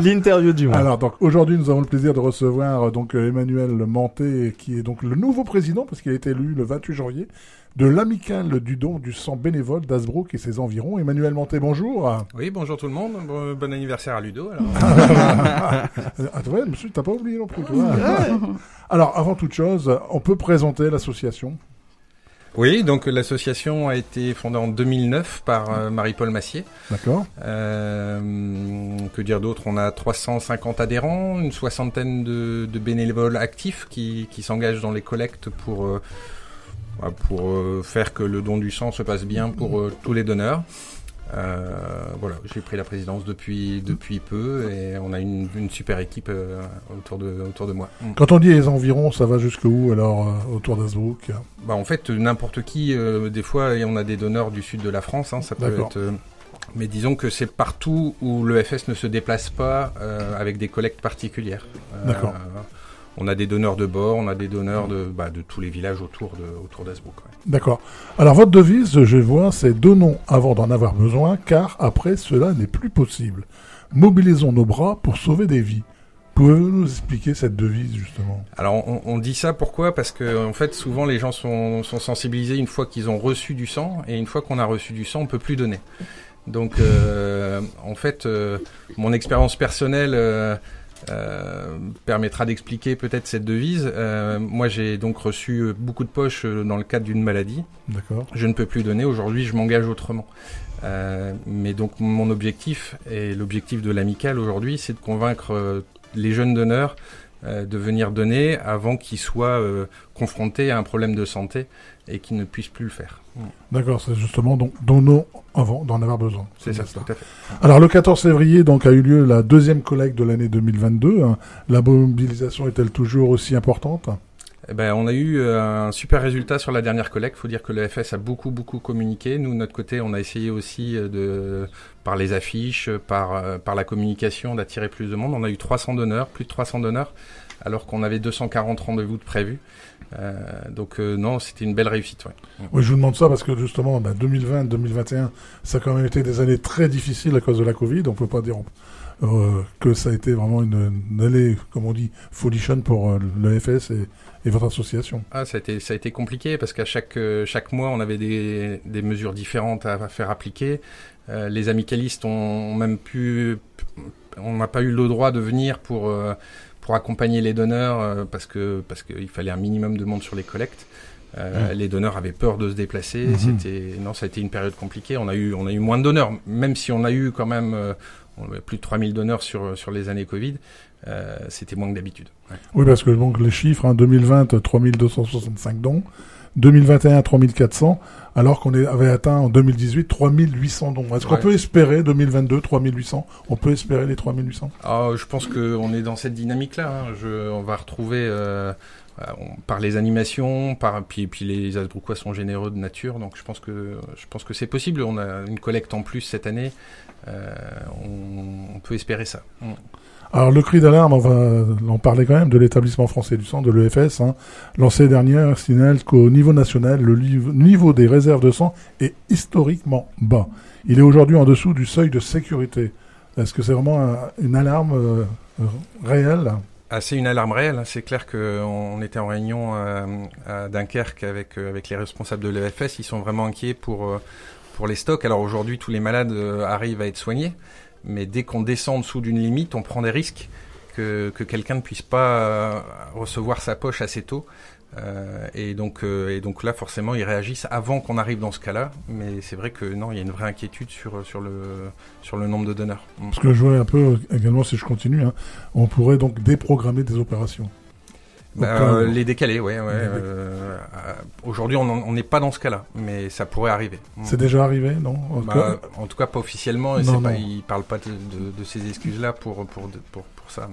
L'interview du mois. Alors, donc, aujourd'hui, nous avons le plaisir de recevoir Emmanuel Mantet, qui est donc le nouveau président, parce qu'il a été élu le 28 janvier, de l'amicale du don du sang bénévole d'Hazebrouck et ses environs. Emmanuel Mantet, bonjour. Oui, bonjour tout le monde. Bon anniversaire à Ludo. Alors. Ouais, monsieur, t'as pas oublié non plus, toi. Alors, avant toute chose, on peut présenter l'association. Oui, donc l'association a été fondée en 2009 par Marie-Paul Massier. D'accord. Que dire d'autre? On a 350 adhérents, une soixantaine de bénévoles actifs qui s'engagent dans les collectes pour faire que le don du sang se passe bien pour tous les donneurs. Voilà, j'ai pris la présidence depuis peu et on a une super équipe autour de moi. Quand on dit les environs, ça va jusqu'où alors autour d'Hazebrouck? En fait, n'importe qui, des fois, on a des donneurs du sud de la France, ça peut être... mais disons que c'est partout où l'EFS ne se déplace pas avec des collectes particulières. D'accord. On a des donneurs de bord, on a des donneurs de tous les villages autour d'Hazebrouck. Ouais. D'accord. Alors votre devise, je vois, c'est « Donnons avant d'en avoir besoin, car après cela n'est plus possible. Mobilisons nos bras pour sauver des vies ». Pouvez-vous nous expliquer cette devise, justement? Alors, on dit ça pourquoi? Parce que, en fait, souvent, les gens sont sensibilisés une fois qu'ils ont reçu du sang, et une fois qu'on a reçu du sang, on peut plus donner. Donc, en fait, mon expérience personnelle permettra d'expliquer peut-être cette devise. Moi, j'ai donc reçu beaucoup de poches dans le cadre d'une maladie. D'accord. Je ne peux plus donner. Aujourd'hui, je m'engage autrement. Mais donc, mon objectif et l'objectif de l'amicale aujourd'hui, c'est de convaincre les jeunes donneurs de venir donner avant qu'ils soient confrontés à un problème de santé et qu'ils ne puissent plus le faire. D'accord, c'est justement donc donnons avant d'en avoir besoin. C'est ça, tout à fait. Alors le 14 février donc a eu lieu la deuxième collecte de l'année 2022. La mobilisation est-elle toujours aussi importante? On a eu un super résultat sur la dernière collecte. Il faut dire que l'EFS a beaucoup communiqué. Nous, de notre côté, on a essayé aussi par les affiches, par la communication, d'attirer plus de monde. On a eu 300 donneurs, plus de 300 donneurs, alors qu'on avait 240 rendez-vous de prévus. Non, c'était une belle réussite. Ouais. Oui, je vous demande ça parce que justement, 2020, 2021, ça a quand même été des années très difficiles à cause de la Covid. On peut pas dire que ça a été vraiment une année, comme on dit, folichonne pour l'EFS et votre association. Ça a été compliqué parce qu'à chaque mois, on avait des mesures différentes à faire appliquer. Les amicalistes ont même on n'a pas eu le droit de venir pour accompagner les donneurs parce qu'il fallait un minimum de monde sur les collectes. Les donneurs avaient peur de se déplacer. Ça a été une période compliquée. On a eu moins de donneurs, même si on a eu quand même plus de 3000 donneurs sur les années Covid. C'était moins que d'habitude. Ouais. Oui, parce que donc les chiffres, 2020, 3265 dons, 2021, 3400, alors qu'on avait atteint en 2018 3800 dons. Est-ce qu'on peut espérer 2022, 3800? On peut espérer les 3800? Je pense qu'on est dans cette dynamique-là. On va retrouver par les animations, puis les Hazebrouckois sont généreux de nature, donc je pense que c'est possible. On a une collecte en plus cette année. On peut espérer ça. Alors le cri d'alarme, on va en parler quand même de l'établissement français du sang, de l'EFS. Lancé dernière, signale qu'au niveau national, le niveau des réserves de sang est historiquement bas. Il est aujourd'hui en dessous du seuil de sécurité. Est-ce que c'est vraiment une alarme réelle? C'est une alarme réelle. C'est clair qu'on était en réunion à Dunkerque avec les responsables de l'EFS. Ils sont vraiment inquiets pour les stocks. Alors aujourd'hui, tous les malades arrivent à être soignés. Mais dès qu'on descend en dessous d'une limite, on prend des risques que quelqu'un ne puisse pas recevoir sa poche assez tôt. Et donc là, forcément, ils réagissent avant qu'on arrive dans ce cas-là. Mais c'est vrai que non, il y a une vraie inquiétude sur le nombre de donneurs. Parce que je vois un peu également, si je continue, on pourrait donc déprogrammer des opérations. Les décaler, ouais. Aujourd'hui, on n'est pas dans ce cas-là, mais ça pourrait arriver. C'est déjà arrivé, non? En tout cas, pas officiellement. Ils ne parlent pas de ces excuses-là pour ça,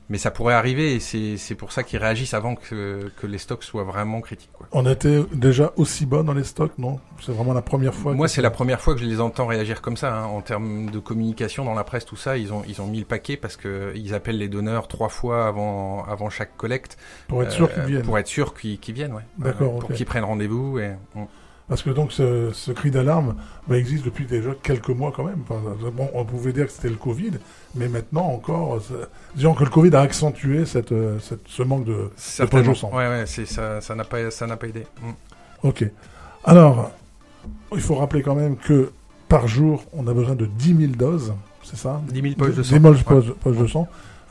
mais ça pourrait arriver et c'est pour ça qu'ils réagissent avant que les stocks soient vraiment critiques. Quoi. On était déjà aussi bas dans les stocks, non? C'est vraiment la première fois? Moi, c'est la première fois que je les entends réagir comme ça. En termes de communication dans la presse, tout ça, ils ont mis le paquet parce qu'ils appellent les donneurs 3 fois avant chaque collecte. Pour être sûr qu'ils viennent. Pour être sûr qu'ils viennent, ouais. D'accord, pour qu'ils prennent rendez-vous. Parce que donc ce cri d'alarme existe depuis déjà quelques mois quand même. Enfin, bon, on pouvait dire que c'était le Covid, mais maintenant encore, disons que le Covid a accentué ce manque de poche de sang. Ouais, ça n'a pas aidé. Ok. Alors, il faut rappeler quand même que par jour, on a besoin de 10 000 doses, c'est ça ? 10 000 poches de sang. 10 000 poches de sang.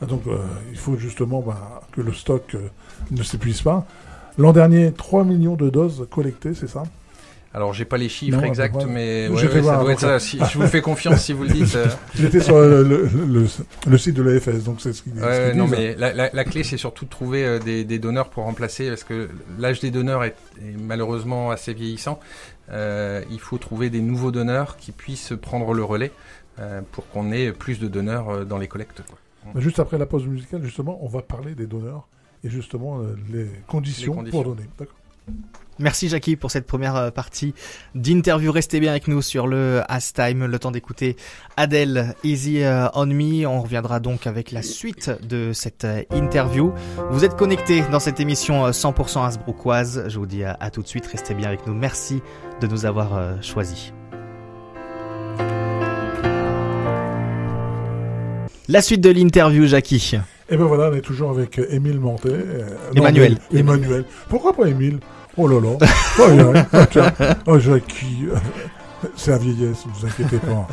Donc, il faut justement que le stock ne s'épuise pas. L'an dernier, 3 millions de doses collectées, c'est ça ? Alors, j'ai pas les chiffres exacts, mais ça doit être ça. Si, je vous fais confiance si vous le dites. J'étais sur le site de l'EFS, donc c'est ce qu'ils disent. Non, mais la clé, c'est surtout de trouver des donneurs pour remplacer, parce que l'âge des donneurs est malheureusement assez vieillissant. Il faut trouver des nouveaux donneurs qui puissent prendre le relais pour qu'on ait plus de donneurs dans les collectes, quoi. Juste après la pause musicale, justement, on va parler des donneurs et justement les conditions pour donner. D'accord. Merci Jackie pour cette première partie d'interview. Restez bien avec nous sur le Hastime, le temps d'écouter Adele, Easy on Me. On reviendra donc avec la suite de cette interview. Vous êtes connectés dans cette émission 100% Hasbrouckoise. Je vous dis à tout de suite, restez bien avec nous. Merci de nous avoir choisis. La suite de l'interview, Jackie. Et ben voilà, on est toujours avec Émile Mantet. Emmanuel. Pourquoi pas Émile ? Oh là là. Oh, Jackie. C'est la vieillesse, ne vous inquiétez pas.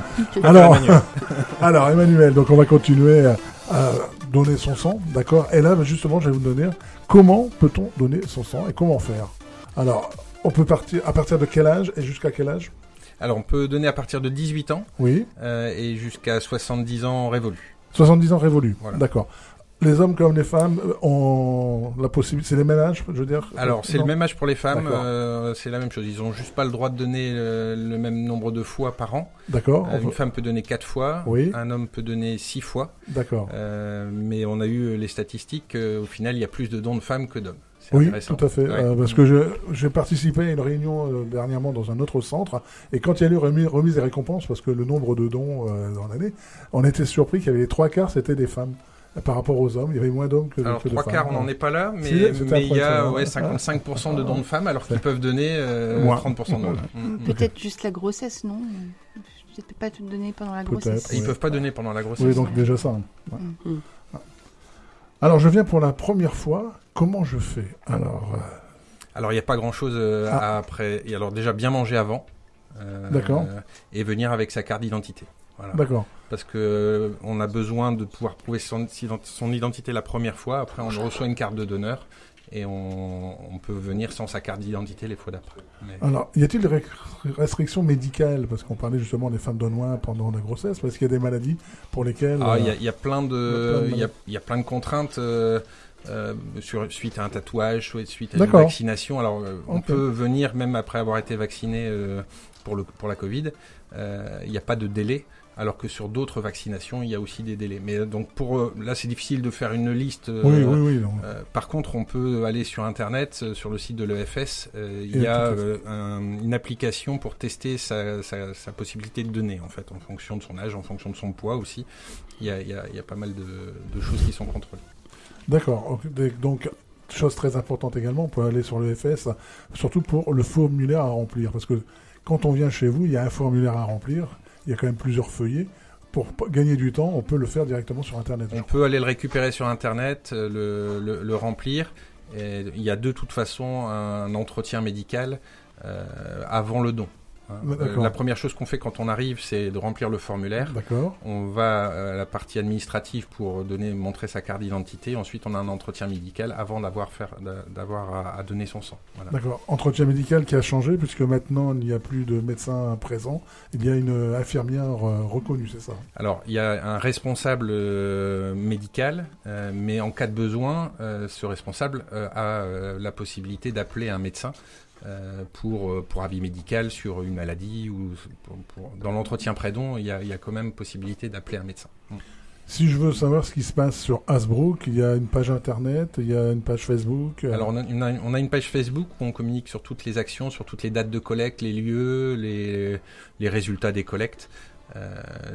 Alors, Emmanuel, donc on va continuer à donner son sang, d'accord ? Et là, justement, je vais vous donner comment peut-on donner son sang et comment faire. Alors, on peut partir à partir de quel âge et jusqu'à quel âge ? Alors, on peut donner à partir de 18 ans oui. Et jusqu'à 70 ans révolus. 70 ans révolus, voilà. D'accord. Les hommes comme les femmes ont la possibilité. C'est les mêmes âges, je veux dire. Alors c'est le même âge pour les femmes. C'est la même chose. Ils ont juste pas le droit de donner le même nombre de fois par an. D'accord. Une femme peut donner 4 fois. Oui. Un homme peut donner 6 fois. D'accord. Mais on a eu les statistiques. Au final, il y a plus de dons de femmes que d'hommes. C'est oui, intéressant. tout à fait. Ouais. Parce que j'ai participé à une réunion dernièrement dans un autre centre, et quand il y a eu remise des récompenses, parce que le nombre de dons dans l'année, on était surpris qu'il y avait les 3/4, c'était des femmes. Par rapport aux hommes, il y avait moins d'hommes que de femmes. Alors 3/4, on n'en est pas là, mais il y a 55% de dons de femmes, alors qu'ils peuvent donner 30% d'hommes. Peut-être juste la grossesse, non ? Peut-être pas tout donner pendant la grossesse. Ils peuvent pas donner pendant la grossesse. Oui, donc déjà ça. Ouais. Alors je viens pour la première fois. Comment je fais ? Alors, il n'y a pas grand-chose après. Et alors déjà bien manger avant. D'accord. Et venir avec sa carte d'identité. Voilà. D'accord. Parce que on a besoin de pouvoir prouver son identité la première fois. Après, on reçoit une carte de donneur et on peut venir sans sa carte d'identité les fois d'après. Alors, y a-t-il des restrictions médicales ? Parce qu'on parlait justement des femmes donneuses pendant la grossesse. Parce qu'il y a des maladies pour lesquelles... Il y a plein de contraintes suite à un tatouage, suite à une vaccination. Alors, on peut venir même après avoir été vacciné pour la Covid. Il n'y a pas de délai. Alors que sur d'autres vaccinations, il y a aussi des délais. Mais donc là, c'est difficile de faire une liste. Oui. Par contre, on peut aller sur Internet, sur le site de l'EFS. Il y a une application pour tester sa possibilité de donner, en fait, en fonction de son âge, en fonction de son poids aussi. Il y a pas mal de choses qui sont contrôlées. D'accord. Donc, chose très importante également, on peut aller sur l'EFS, surtout pour le formulaire à remplir. Parce que quand on vient chez vous, il y a un formulaire à remplir. Il y a quand même plusieurs feuillets. Pour gagner du temps, on peut le faire directement sur Internet. On peut aller le récupérer sur Internet, le remplir. Et il y a de toute façon un entretien médical avant le don. La première chose qu'on fait quand on arrive, c'est de remplir le formulaire. D'accord. On va à la partie administrative pour montrer sa carte d'identité. Ensuite, on a un entretien médical avant d'avoir à donner son sang. Voilà. D'accord. Entretien médical qui a changé puisque maintenant, il n'y a plus de médecin présent. Il y a une infirmière reconnue, c'est ça ? Alors, il y a un responsable médical, mais en cas de besoin, ce responsable a la possibilité d'appeler un médecin. Pour avis médical sur une maladie ou dans l'entretien pré-don, il y a quand même possibilité d'appeler un médecin. Si je veux savoir ce qui se passe sur Hasbrouck, il y a une page internet, il y a une page Facebook. Alors on a une page Facebook où on communique sur toutes les actions, sur toutes les dates de collecte, les lieux, les résultats des collectes.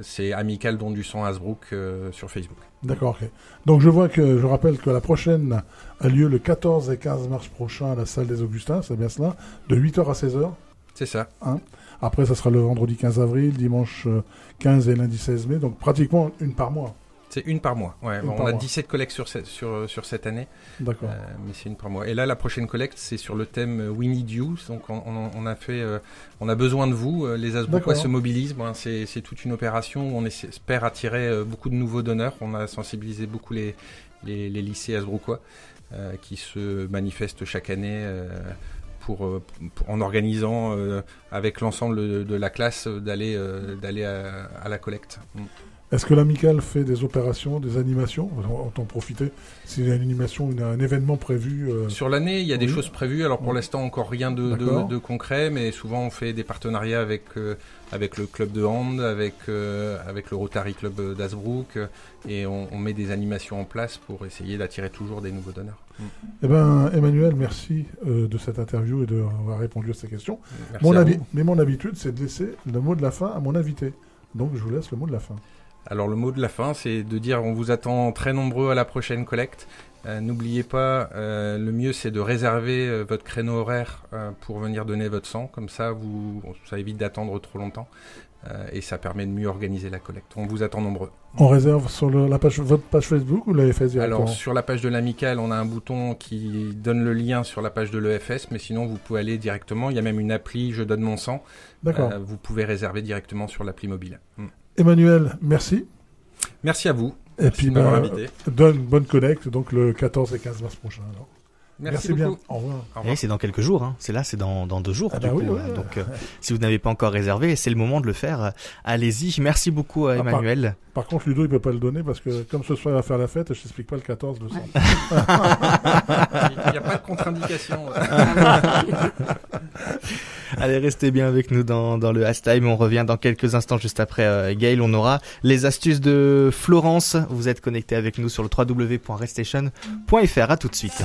C'est Amical Don du Sang Hasbrouck sur Facebook. D'accord, ok. Donc je rappelle que la prochaine a lieu le 14 et 15 mars prochain à la salle des Augustins, c'est bien cela, de 8h à 16h. C'est ça. Après, ça sera le vendredi 15 avril, dimanche 15 et lundi 16 mai, donc pratiquement une par mois. C'est une par mois. Ouais. Une On par a mois. 17 collectes sur cette année, D'accord. mais c'est une par mois. Et là, la prochaine collecte, c'est sur le thème We Need You. Donc, on a besoin de vous. Les Hasbrouckois se mobilisent. Bon, c'est toute une opération où on espère attirer beaucoup de nouveaux donneurs. On a sensibilisé beaucoup les lycées Hasbrouckois qui se manifestent chaque année. En organisant avec l'ensemble de la classe d'aller à la collecte. Est-ce que l'amicale fait des opérations, des animations? On t'en profiter. S'il y a une animation, un événement prévu. Sur l'année, il y a des choses prévues. Alors pour l'instant, encore rien de concret, mais souvent on fait des partenariats avec le club de hand, avec le Rotary Club d'Hasbrook, et on met des animations en place pour essayer d'attirer toujours des nouveaux donneurs. Eh ben, Emmanuel, merci de cette interview et d'avoir répondu à ces questions. Merci mon habitude, c'est de laisser le mot de la fin à mon invité. Donc je vous laisse le mot de la fin. Alors le mot de la fin, c'est de dire on vous attend très nombreux à la prochaine collecte. N'oubliez pas, le mieux c'est de réserver votre créneau horaire pour venir donner votre sang. Comme ça, ça évite d'attendre trop longtemps et ça permet de mieux organiser la collecte. On vous attend nombreux. On réserve sur votre page Facebook ou l'EFS directement? Alors sur la page de l'amicale, on a un bouton qui donne le lien sur la page de l'EFS, mais sinon vous pouvez aller directement. Il y a même une appli Je donne mon sang. D'accord. Vous pouvez réserver directement sur l'appli mobile. Emmanuel, merci. Merci à vous. Et puis, de m'avoir invité. Bonne collecte, donc le 14 et 15 mars prochain. Alors. Merci bien. beaucoup. Au revoir. Et c'est dans quelques jours, hein. C'est dans 2 jours. Ah du bah coup, oui, ouais. Donc, si vous n'avez pas encore réservé, c'est le moment de le faire. Allez-y. Merci beaucoup, Emmanuel. Par contre, Ludo, il peut pas le donner parce que comme ce soir, il va faire la fête, je t'explique pas le 14 de ça. Il n'y a pas de contre-indication. Allez, restez bien avec nous dans le Hashtime. On revient dans quelques instants juste après Gaël. On aura les astuces de Florence. Vous êtes connectés avec nous sur le www.restation.fr. À tout de suite.